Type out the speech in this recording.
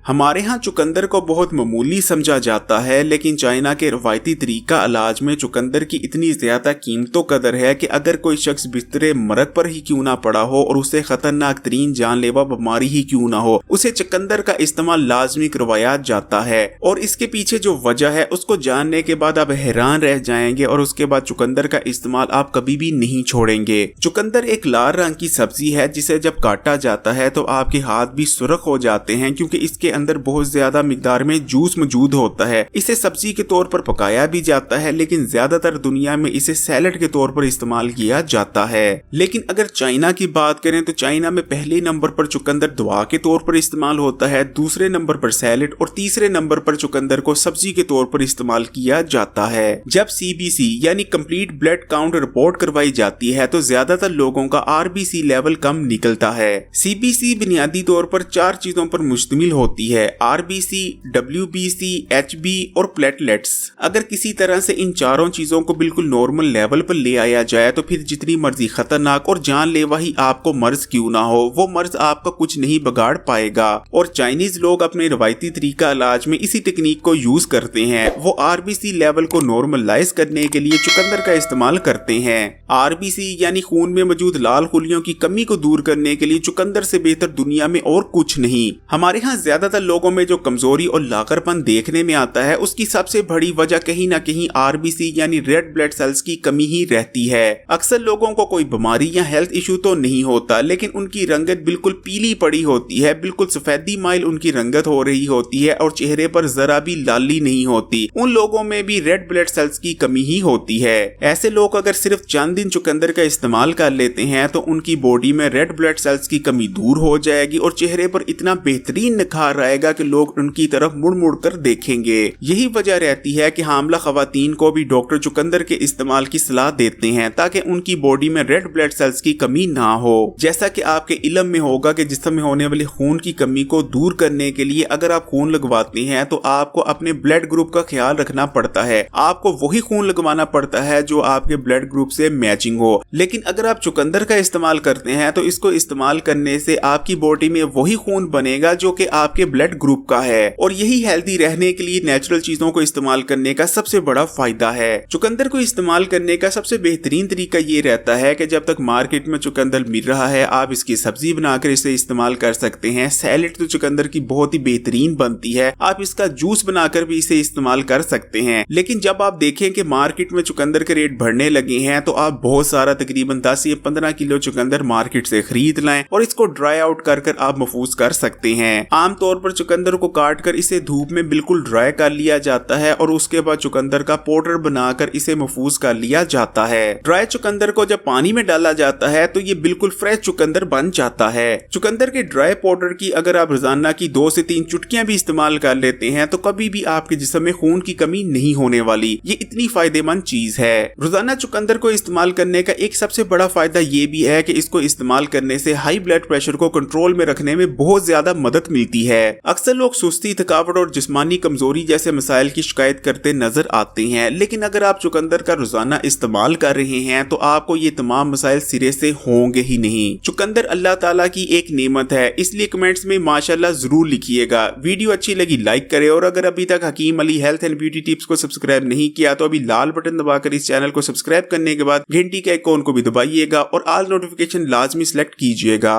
हमारे यहाँ चुकंदर को बहुत मामूली समझा जाता है, लेकिन चाइना के रवायती तरीका इलाज में चुकंदर की इतनी ज्यादा कीमतों कदर है कि अगर कोई शख्स बिस्तरे मरग पर ही क्यों ना पड़ा हो और उसे खतरनाक तरीन जानलेवा बीमारी ही क्यों ना हो, उसे चुकंदर का इस्तेमाल लाजमी करवाया जाता है। और इसके पीछे जो वजह है उसको जानने के बाद आप हैरान रह जाएंगे और उसके बाद चुकंदर का इस्तेमाल आप कभी भी नहीं छोड़ेंगे। चुकंदर एक लाल रंग की सब्जी है जिसे जब काटा जाता है तो आपके हाथ भी सुर्ख हो जाते हैं, क्योंकि इसके अंदर बहुत ज्यादा मिकदार में जूस मौजूद होता है। इसे सब्जी के तौर पर पकाया भी जाता है, लेकिन ज्यादातर दुनिया में इसे सैलेड के तौर पर इस्तेमाल किया जाता है। लेकिन अगर चाइना की बात करें तो चाइना में पहले नंबर पर चुकंदर दवा के तौर पर इस्तेमाल होता है, दूसरे नंबर पर सैलेड और तीसरे नंबर पर चुकंदर को सब्जी के तौर पर इस्तेमाल किया जाता है। जब CBC यानी कंप्लीट ब्लड काउंट रिपोर्ट करवाई जाती है तो ज्यादातर लोगों का RBC लेवल कम निकलता है। CBC बुनियादी तौर पर 4 चीजों पर मुश्तमिल होती है: RBC, WBC, HB और प्लेटलेट्स। अगर किसी तरह से इन चारों चीजों को बिल्कुल नॉर्मल लेवल पर ले आया जाए तो फिर जितनी मर्जी खतरनाक और जानलेवा ही आपको मर्ज क्यों ना हो, वो मर्ज आपका कुछ नहीं बिगाड़ पाएगा। और चाइनीज लोग अपने रवायती तरीका इलाज में इसी टेक्निक को यूज करते हैं। वो RBC लेवल को नॉर्मलाइज करने के लिए चुकंदर का इस्तेमाल करते हैं। RBC यानी खून में मौजूद लाल खुलियों की कमी को दूर करने के लिए चुकंदर से बेहतर दुनिया में और कुछ नहीं। हमारे यहाँ ज्यादातर लोगों में जो कमजोरी और लाकरपन देखने में आता है उसकी सबसे बड़ी वजह कहीं ना कहीं RBC यानी रेड ब्लड सेल्स की कमी ही रहती है। अक्सर लोगों को कोई बीमारी या हेल्थ इशू तो नहीं होता, लेकिन उनकी रंगत बिल्कुल पीली पड़ी होती है, बिल्कुल सफेदी माइल उनकी रंगत हो रही होती है और चेहरे पर जरा भी लाली नहीं होती। उन लोगों में भी रेड ब्लड सेल्स की कमी ही होती है। ऐसे लोग अगर सिर्फ चंद दिन चुकंदर का इस्तेमाल कर लेते हैं तो उनकी बॉडी में रेड ब्लड सेल्स की कमी दूर हो जाएगी और चेहरे पर इतना बेहतरीन निखार आएगा कि लोग उनकी तरफ मुड़ मुड़ कर देखेंगे। यही वजह रहती है कि हामला खवातीन को भी डॉक्टर चुकंदर के इस्तेमाल की सलाह देते हैं ताकि उनकी बॉडी में रेड ब्लड सेल्स की कमी ना हो। जैसा कि आपके इल्म में होगा कि जिस्म में होने वाली खून की कमी को दूर करने के लिए अगर आप खून लगवाते हैं तो आपको अपने ब्लड ग्रुप का ख्याल रखना पड़ता है। आपको वही खून लगवाना पड़ता है जो आपके ब्लड ग्रुप से मैचिंग हो। लेकिन अगर आप चुकंदर का इस्तेमाल करते हैं तो इसको इस्तेमाल करने से आपकी बॉडी में वही खून बनेगा जो कि आपके ब्लड ग्रुप का है। और यही हेल्दी रहने के लिए नेचुरल चीजों को इस्तेमाल करने का सबसे बड़ा फायदा है। चुकंदर को इस्तेमाल करने का सबसे बेहतरीन तरीका ये रहता है कि जब तक मार्केट में चुकंदर मिल रहा है आप इसकी सब्जी बनाकर इसे इस्तेमाल कर सकते हैं। सैलेड तो चुकंदर की बहुत ही बेहतरीन बनती है, आप इसका जूस बनाकर भी इसे इस्तेमाल कर सकते हैं। लेकिन जब आप देखें कि मार्केट में चुकंदर के रेट बढ़ने लगे हैं तो आप बहुत सारा तकरीबन 10 या 15 किलो चुकंदर मार्केट से खरीद लाएं और इसको ड्राई आउट कर आप महफूज कर सकते हैं। आमतौर पर चुकंदर को काट कर इसे धूप में बिल्कुल ड्राई कर लिया जाता है और उसके बाद चुकंदर का पाउडर बनाकर इसे महफूज कर लिया जाता है। ड्राई चुकंदर को जब पानी में डाला जाता है तो ये बिल्कुल फ्रेश चुकंदर बन जाता है। चुकंदर के ड्राई पाउडर की अगर आप रोजाना की 2 से 3 चुटकियां भी इस्तेमाल कर लेते हैं तो कभी भी आपके जिस्म में खून की कमी नहीं होने वाली। ये इतनी फायदेमंद चीज है। रोजाना चुकंदर को इस्तेमाल करने का एक सबसे बड़ा फायदा ये भी है कि इसको इस्तेमाल करने से हाई ब्लड प्रेशर को कंट्रोल में रखने में बहुत ज्यादा मदद मिलती है। अक्सर लोग सुस्ती, थकावट और जिस्मानी कमजोरी जैसे मसाइल की शिकायत करते नजर आते हैं, लेकिन अगर आप चुकंदर का रोजाना इस्तेमाल कर रहे हैं तो आपको ये तमाम मसाइल सिरे से होंगे ही नहीं। चुकंदर अल्लाह ताला की एक नेमत है, इसलिए कमेंट्स में माशाल्लाह जरूर लिखिएगा। वीडियो अच्छी लगी लाइक करें और अगर अभी तक Hakim Ali health and beauty tips को सब्सक्राइब नहीं किया तो अभी लाल बटन दबाकर इस चैनल को सब्सक्राइब करने के बाद घंटी के आइकॉन को भी दबाइएगा और ऑल नोटिफिकेशन लाजमी सिलेक्ट कीजिएगा।